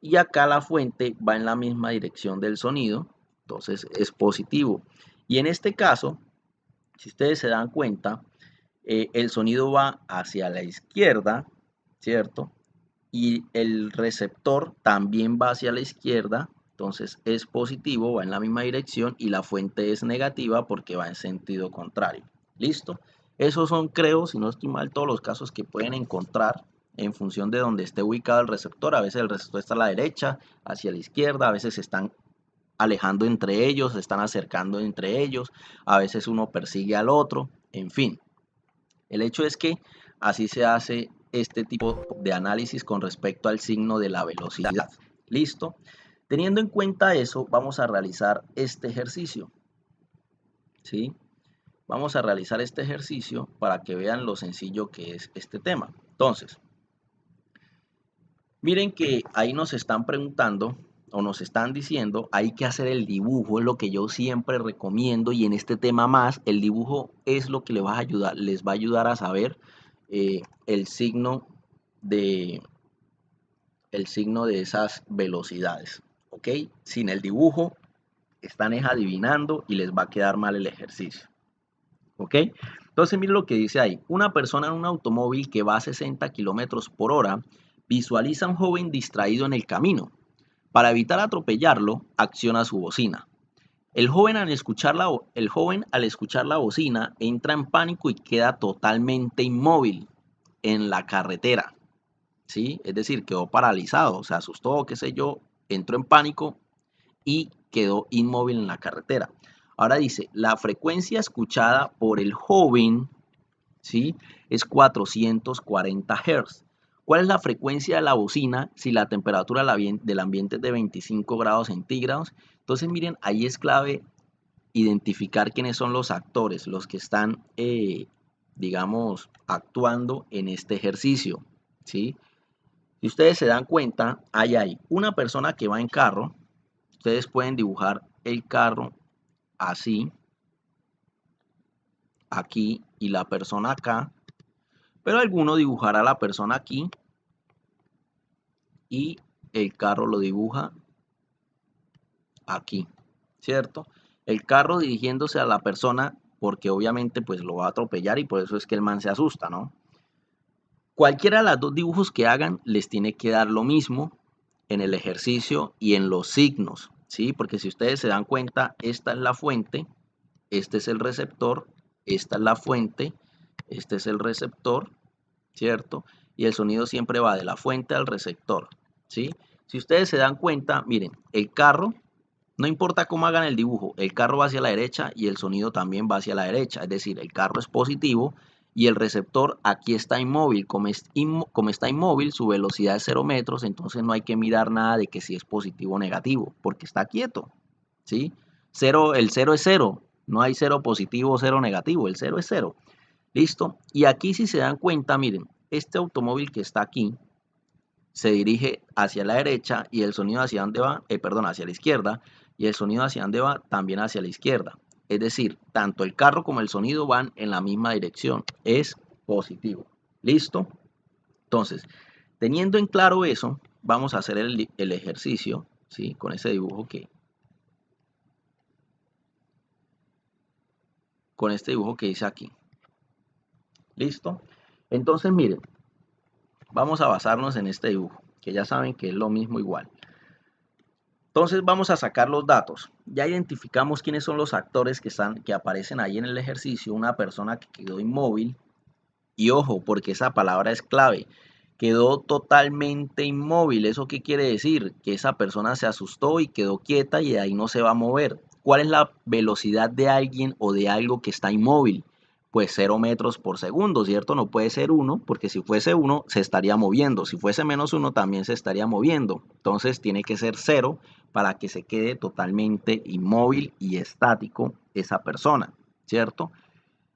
Speaker 1: Y acá la fuente va en la misma dirección del sonido, entonces es positivo. Y en este caso, si ustedes se dan cuenta, el sonido va hacia la izquierda, ¿cierto? Y el receptor también va hacia la izquierda, entonces es positivo, va en la misma dirección y la fuente es negativa porque va en sentido contrario. ¿Listo? Esos son, creo, si no estoy mal, todos los casos que pueden encontrar en función de donde esté ubicado el receptor. A veces el receptor está a la derecha, hacia la izquierda, a veces se están alejando entre ellos, se están acercando entre ellos, a veces uno persigue al otro, en fin. El hecho es que así se hace este tipo de análisis con respecto al signo de la velocidad. ¿Listo? Teniendo en cuenta eso, vamos a realizar este ejercicio. ¿Sí? Vamos a realizar este ejercicio para que vean lo sencillo que es este tema. Entonces, miren que ahí nos están preguntando o nos están diciendo, hay que hacer el dibujo, es lo que yo siempre recomiendo, y en este tema más, el dibujo es lo que les va a ayudar a saber el signo de esas velocidades, ¿ok? Sin el dibujo están adivinando y les va a quedar mal el ejercicio, ¿ok? Entonces miren lo que dice ahí, una persona en un automóvil que va a 60 kilómetros por hora visualiza a un joven distraído en el camino. Para evitar atropellarlo, acciona su bocina. El joven al escuchar la bocina entra en pánico y queda totalmente inmóvil en la carretera, ¿sí? Es decir, quedó paralizado, se asustó, qué sé yo, entró en pánico y quedó inmóvil en la carretera. Ahora dice, la frecuencia escuchada por el joven, ¿sí? Es 440 Hz. ¿Cuál es la frecuencia de la bocina si la temperatura del ambiente es de 25 grados centígrados? Entonces, miren, ahí es clave identificar quiénes son los actores, los que están, digamos, actuando en este ejercicio, ¿sí? Si ustedes se dan cuenta, ahí hay una persona que va en carro. Ustedes pueden dibujar el carro así, aquí, y la persona acá, pero alguno dibujará a la persona aquí y el carro lo dibuja aquí, ¿cierto? El carro dirigiéndose a la persona porque obviamente pues lo va a atropellar y por eso es que el man se asusta, ¿no? Cualquiera de los dos dibujos que hagan les tiene que dar lo mismo en el ejercicio y en los signos, ¿sí? Porque si ustedes se dan cuenta, esta es la fuente, este es el receptor, esta es la fuente, este es el receptor, ¿cierto? Y el sonido siempre va de la fuente al receptor, ¿sí? Si ustedes se dan cuenta, miren, el carro, no importa cómo hagan el dibujo, el carro va hacia la derecha y el sonido también va hacia la derecha, es decir, el carro es positivo y el receptor aquí está inmóvil. Como está inmóvil, su velocidad es 0 metros, entonces no hay que mirar nada de que si es positivo o negativo, porque está quieto, ¿sí? El cero es cero, no hay cero positivo o cero negativo, el cero es cero. ¿Listo? Y aquí si se dan cuenta, miren, este automóvil que está aquí se dirige hacia la derecha y el sonido hacia dónde va, perdón, hacia la izquierda, y el sonido hacia dónde va, también hacia la izquierda. Es decir, tanto el carro como el sonido van en la misma dirección, es positivo. ¿Listo? Entonces, teniendo en claro eso, vamos a hacer el ejercicio, ¿sí? Con ese dibujo con este dibujo que hice aquí. ¿Listo? Entonces, miren, vamos a basarnos en este dibujo, que ya saben que es lo mismo igual. Entonces vamos a sacar los datos. Ya identificamos quiénes son los actores que aparecen ahí en el ejercicio. Una persona que quedó inmóvil. Y ojo, porque esa palabra es clave. Quedó totalmente inmóvil. ¿Eso qué quiere decir? Que esa persona se asustó y quedó quieta y de ahí no se va a mover. ¿Cuál es la velocidad de alguien o de algo que está inmóvil? Pues 0 metros por segundo, ¿cierto? No puede ser 1, porque si fuese 1 se estaría moviendo. Si fuese menos 1 también se estaría moviendo. Entonces tiene que ser 0 para que se quede totalmente inmóvil y estático esa persona, ¿cierto?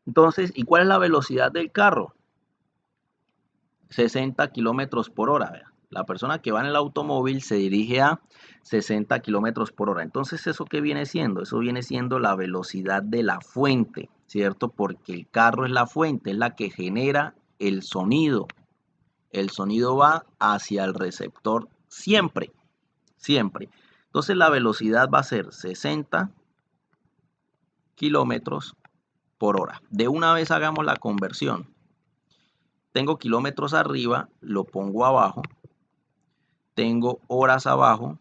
Speaker 1: Entonces, ¿y cuál es la velocidad del carro? 60 kilómetros por hora. ¿Vea? La persona que va en el automóvil se dirige a 60 kilómetros por hora. Entonces, ¿eso qué viene siendo? Eso viene siendo la velocidad de la fuente, ¿cierto? Porque el carro es la fuente, es la que genera el sonido. El sonido va hacia el receptor siempre, siempre. Entonces, la velocidad va a ser 60 kilómetros por hora. De una vez hagamos la conversión. Tengo kilómetros arriba, lo pongo abajo. Tengo horas abajo,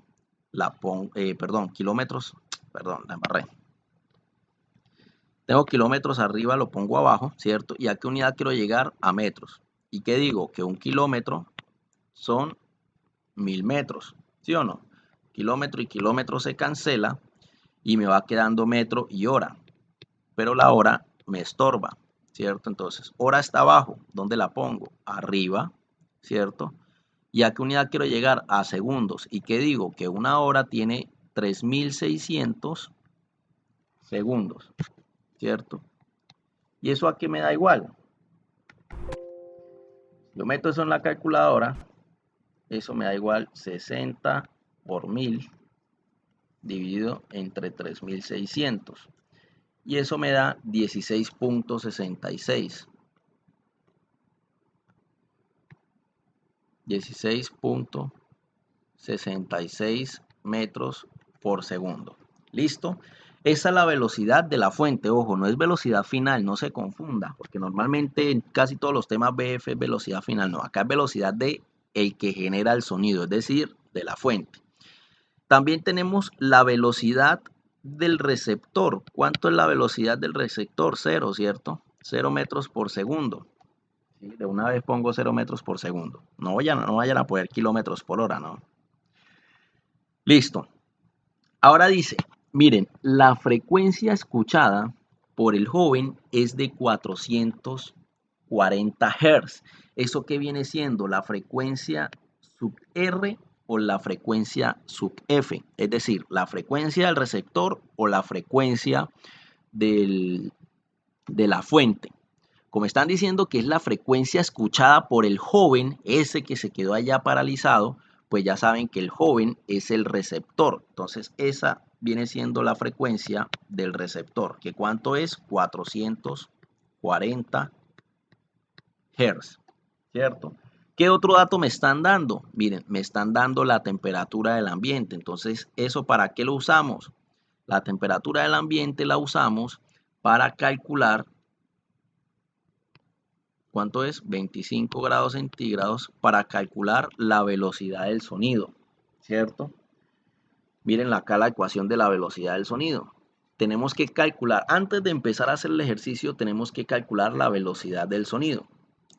Speaker 1: kilómetros, la embarré. Tengo kilómetros arriba, lo pongo abajo, ¿cierto? ¿Y a qué unidad quiero llegar? A metros. ¿Y qué digo? Que 1 kilómetro son 1000 metros, ¿sí o no? Kilómetro y kilómetro se cancela y me va quedando metro y hora, pero la hora me estorba, ¿cierto? Entonces, hora está abajo, ¿dónde la pongo? Arriba, ¿cierto? ¿Y a qué unidad quiero llegar? A segundos. ¿Y qué digo? Que una hora tiene 3600 segundos, ¿cierto? ¿Y eso a qué me da igual? Yo meto eso en la calculadora, eso me da igual 60 por 1000 dividido entre 3600. Y eso me da 16.66. 16.66 metros por segundo. ¿Listo? Esa es la velocidad de la fuente. Ojo, no es velocidad final, no se confunda, porque normalmente en casi todos los temas BF es velocidad final. No, acá es velocidad de el que genera el sonido, es decir, de la fuente. También tenemos la velocidad del receptor. ¿Cuánto es la velocidad del receptor? 0, ¿cierto? 0 metros por segundo. ¿Sí? De una vez pongo 0 metros por segundo. No vayan a poner kilómetros por hora, ¿no? Listo. Ahora dice, miren, la frecuencia escuchada por el joven es de 440 Hz. ¿Eso qué viene siendo? La frecuencia sub R o la frecuencia sub F. Es decir, la frecuencia del receptor o la frecuencia de la fuente. Como están diciendo que es la frecuencia escuchada por el joven, ese que se quedó allá paralizado, pues ya saben que el joven es el receptor. Entonces esa viene siendo la frecuencia del receptor. ¿Que cuánto es? 440 Hz, ¿cierto? ¿Qué otro dato me están dando? Miren, me están dando la temperatura del ambiente. Entonces, ¿eso para qué lo usamos? La temperatura del ambiente la usamos para calcular. ¿Cuánto es? 25 grados centígrados para calcular la velocidad del sonido, ¿cierto? Miren acá la ecuación de la velocidad del sonido. Tenemos que calcular, antes de empezar a hacer el ejercicio, tenemos que calcular la velocidad del sonido.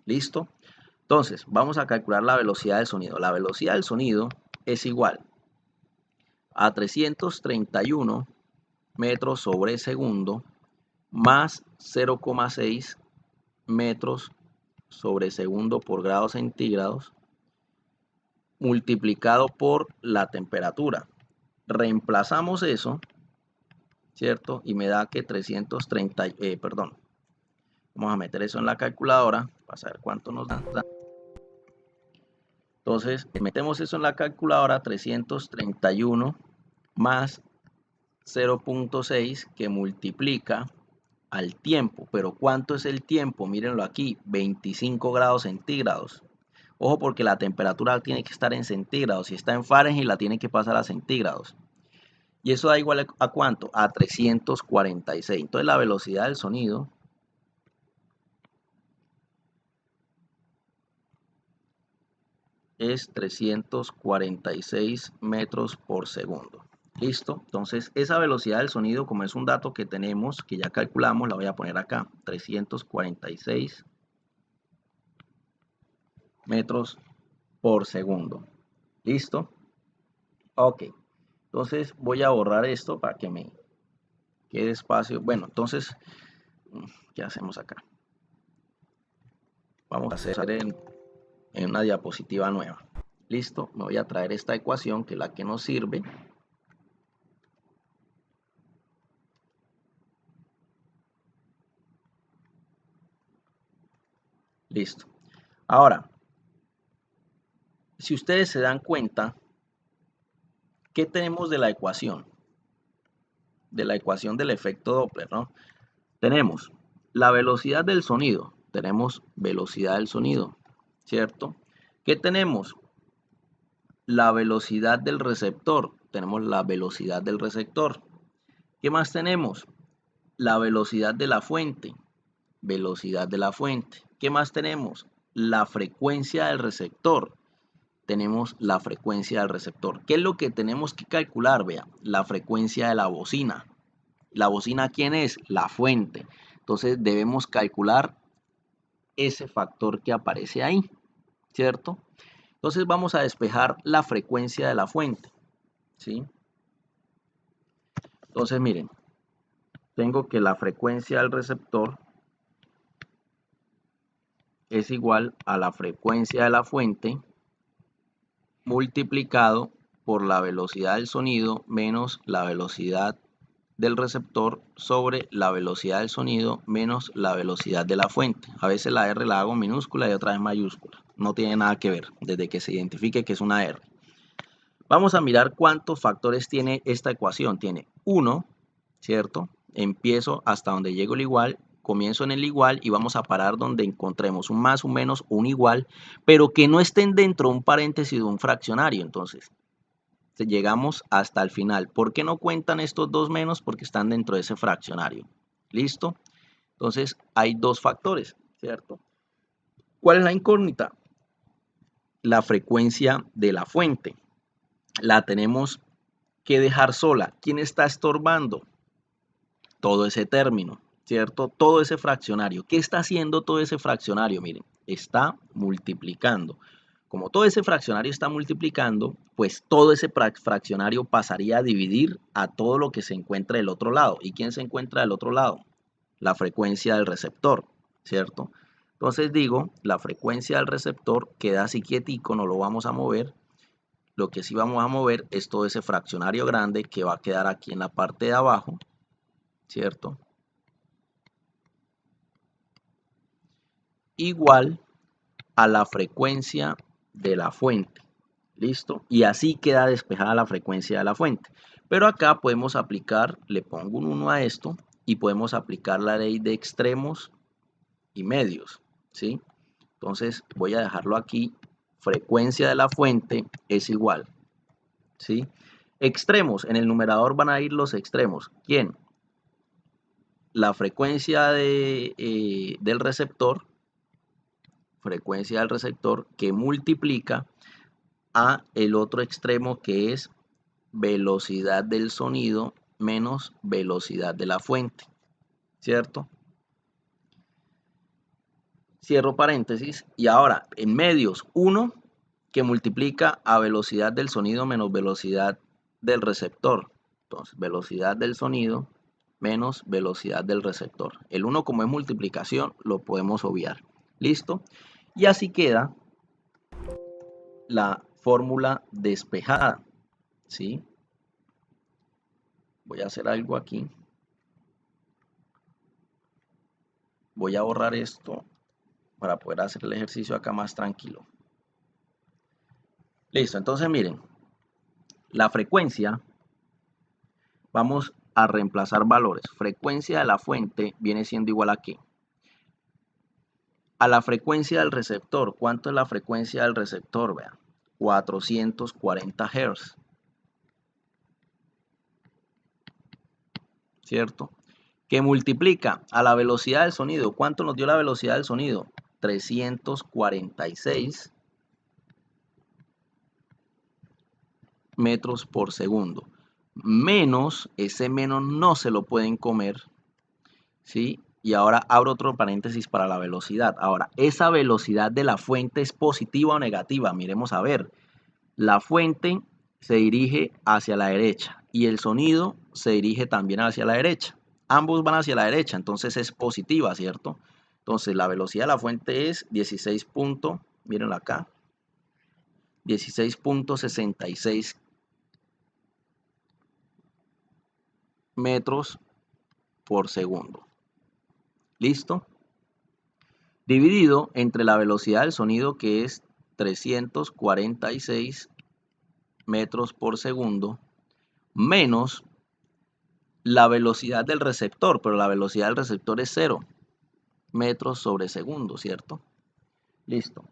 Speaker 1: ¿Listo? Entonces, vamos a calcular la velocidad del sonido. La velocidad del sonido es igual a 331 metros sobre segundo más 0,6 metros sobre segundo por grados centígrados multiplicado por la temperatura. Reemplazamos eso, ¿cierto? Y me da que 330, perdón, vamos a meter eso en la calculadora para saber cuánto nos da. Entonces, metemos eso en la calculadora, 331 más 0.6 que multiplica al tiempo. Pero ¿cuánto es el tiempo? Mírenlo aquí, 25 grados centígrados. Ojo porque la temperatura tiene que estar en centígrados. Si está en Fahrenheit la tiene que pasar a centígrados. Y eso da igual a ¿cuánto? A 346. Entonces la velocidad del sonido es 346 metros por segundo. ¿Listo? Entonces esa velocidad del sonido, como es un dato que tenemos, que ya calculamos, la voy a poner acá. 346 metros por segundo. ¿Listo? Ok. Entonces voy a borrar esto para que me quede espacio. Bueno, entonces, ¿qué hacemos acá? Vamos a hacer en una diapositiva nueva. Listo, me voy a traer esta ecuación que es la que nos sirve. Listo. Ahora, si ustedes se dan cuenta, ¿qué tenemos de la ecuación? De la ecuación del efecto Doppler, ¿no? Tenemos la velocidad del sonido, tenemos velocidad del sonido, ¿cierto? ¿Qué tenemos? La velocidad del receptor, tenemos la velocidad del receptor. ¿Qué más tenemos? La velocidad de la fuente, velocidad de la fuente. ¿Qué más tenemos? La frecuencia del receptor. Tenemos la frecuencia del receptor. ¿Qué es lo que tenemos que calcular? Vea, la frecuencia de la bocina. ¿La bocina quién es? La fuente. Entonces debemos calcular ese factor que aparece ahí, ¿cierto? Entonces vamos a despejar la frecuencia de la fuente, ¿sí? Entonces miren, tengo que la frecuencia del receptor es igual a la frecuencia de la fuente multiplicado por la velocidad del sonido menos la velocidad del receptor sobre la velocidad del sonido menos la velocidad de la fuente. A veces la R la hago minúscula y otra vez mayúscula. No tiene nada que ver desde que se identifique que es una R. Vamos a mirar cuántos factores tiene esta ecuación. Tiene 1, ¿cierto? Empiezo hasta donde llego el igual, comienzo en el igual y vamos a parar donde encontremos un más, un menos, un igual, pero que no estén dentro de un paréntesis de un fraccionario. Entonces, llegamos hasta el final. ¿Por qué no cuentan estos dos menos? Porque están dentro de ese fraccionario. ¿Listo? Entonces, hay dos factores, ¿cierto? ¿Cuál es la incógnita? La frecuencia de la fuente. La tenemos que dejar sola. ¿Quién está estorbando? Todo ese término, ¿cierto? Todo ese fraccionario. ¿Qué está haciendo todo ese fraccionario? Miren, está multiplicando. Como todo ese fraccionario está multiplicando, pues todo ese fraccionario pasaría a dividir a todo lo que se encuentra del otro lado. ¿Y quién se encuentra del otro lado? La frecuencia del receptor, ¿cierto? Entonces digo, la frecuencia del receptor queda así quietico, no lo vamos a mover. Lo que sí vamos a mover es todo ese fraccionario grande que va a quedar aquí en la parte de abajo, ¿cierto? Igual a la frecuencia de la fuente. ¿Listo? Y así queda despejada la frecuencia de la fuente. Pero acá podemos aplicar, le pongo un 1 a esto, y podemos aplicar la ley de extremos y medios, ¿sí? Entonces voy a dejarlo aquí. Frecuencia de la fuente es igual, ¿sí? Extremos, en el numerador van a ir los extremos. ¿Quién? La frecuencia del receptor, que multiplica a el otro extremo que es velocidad del sonido menos velocidad de la fuente, ¿cierto? Cierro paréntesis y ahora en medios 1 que multiplica a velocidad del sonido menos velocidad del receptor. Entonces, velocidad del sonido menos velocidad del receptor. El 1 como es multiplicación lo podemos obviar. ¿Listo? Y así queda la fórmula despejada, ¿sí? Voy a hacer algo aquí. Voy a borrar esto para poder hacer el ejercicio acá más tranquilo. Listo, entonces miren, la frecuencia, vamos a reemplazar valores. Frecuencia de la fuente viene siendo igual a ¿qué? A la frecuencia del receptor. ¿Cuánto es la frecuencia del receptor? Vean, 440 Hz. ¿Cierto? Que multiplica a la velocidad del sonido. ¿Cuánto nos dio la velocidad del sonido? 346 metros por segundo. Menos, ese menos no se lo pueden comer, ¿sí? Y ahora abro otro paréntesis para la velocidad. Ahora, ¿esa velocidad de la fuente es positiva o negativa? Miremos a ver. La fuente se dirige hacia la derecha y el sonido se dirige también hacia la derecha. Ambos van hacia la derecha, entonces es positiva, ¿cierto? Entonces la velocidad de la fuente es 16. Mírenlo acá. 16.66 metros por segundo. ¿Listo? Dividido entre la velocidad del sonido, que es 346 metros por segundo, menos la velocidad del receptor, pero la velocidad del receptor es 0 metros sobre segundo, ¿cierto? Listo.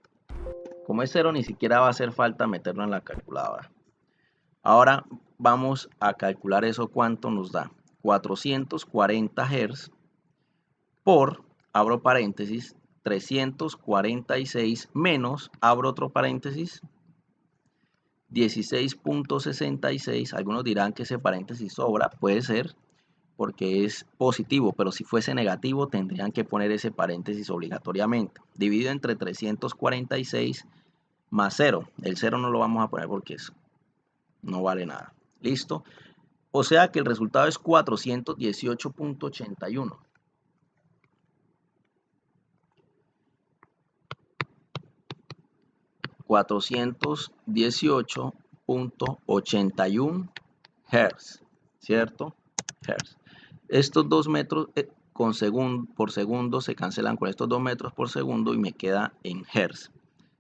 Speaker 1: Como es 0, ni siquiera va a hacer falta meterlo en la calculadora. Ahora vamos a calcular eso, ¿cuánto nos da? 440 Hz por, abro paréntesis, 346 menos, abro otro paréntesis, 16.66, algunos dirán que ese paréntesis sobra, puede ser, porque es positivo, pero si fuese negativo tendrían que poner ese paréntesis obligatoriamente. Dividido entre 346 más 0. El 0 no lo vamos a poner porque no vale nada. ¿Listo? O sea que el resultado es 418.81. 418.81 Hz, ¿cierto? Hz. Estos 2 metros por segundo se cancelan con estos 2 metros por segundo y me queda en Hz.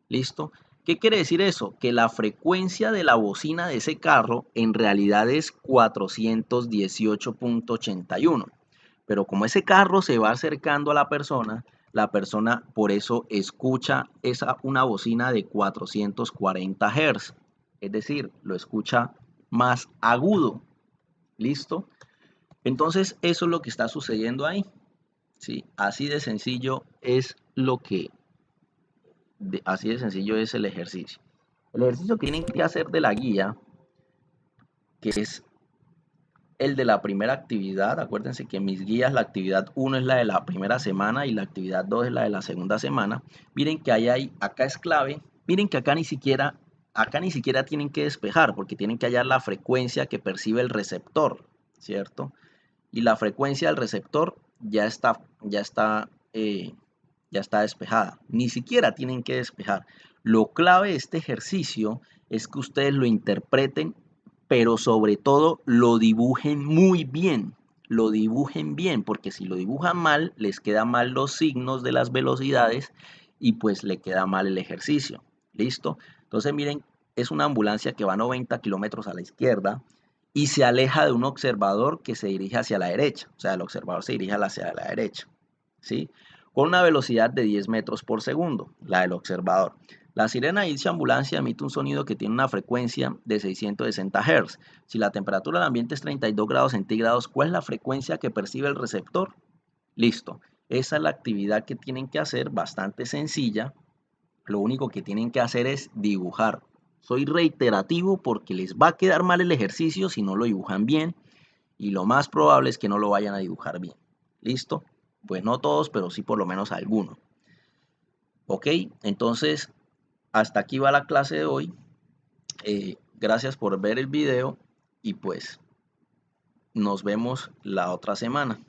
Speaker 1: ¿Listo? ¿Qué quiere decir eso? Que la frecuencia de la bocina de ese carro en realidad es 418.81. Pero como ese carro se va acercando a la persona por eso escucha una bocina de 440 Hz. Es decir, lo escucha más agudo. ¿Listo? Entonces, eso es lo que está sucediendo ahí. ¿Sí? Así de sencillo es así de sencillo es el ejercicio. El ejercicio que tienen que hacer de la guía, que es el de la primera actividad, acuérdense que mis guías, la actividad 1 es la de la primera semana y la actividad 2 es la de la segunda semana. Miren que acá es clave, miren que acá ni siquiera tienen que despejar porque tienen que hallar la frecuencia que percibe el receptor, ¿cierto? Y la frecuencia del receptor ya está despejada. Ni siquiera tienen que despejar. Lo clave de este ejercicio es que ustedes lo interpreten, pero sobre todo lo dibujen muy bien. Lo dibujen bien, porque si lo dibujan mal, les quedan mal los signos de las velocidades y pues le queda mal el ejercicio. ¿Listo? Entonces miren, es una ambulancia que va a 90 kilómetros a la izquierda y se aleja de un observador que se dirige hacia la derecha. O sea, el observador se dirige hacia la derecha. ¿Sí? Con una velocidad de 10 metros por segundo, la del observador. La sirena de dicha ambulancia emite un sonido que tiene una frecuencia de 660 Hz. Si la temperatura del ambiente es 32 grados centígrados, ¿cuál es la frecuencia que percibe el receptor? Listo. Esa es la actividad que tienen que hacer, bastante sencilla. Lo único que tienen que hacer es dibujar. Soy reiterativo porque les va a quedar mal el ejercicio si no lo dibujan bien y lo más probable es que no lo vayan a dibujar bien. ¿Listo? Pues no todos, pero sí por lo menos algunos. Ok, entonces hasta aquí va la clase de hoy. Gracias por ver el video y pues nos vemos la otra semana.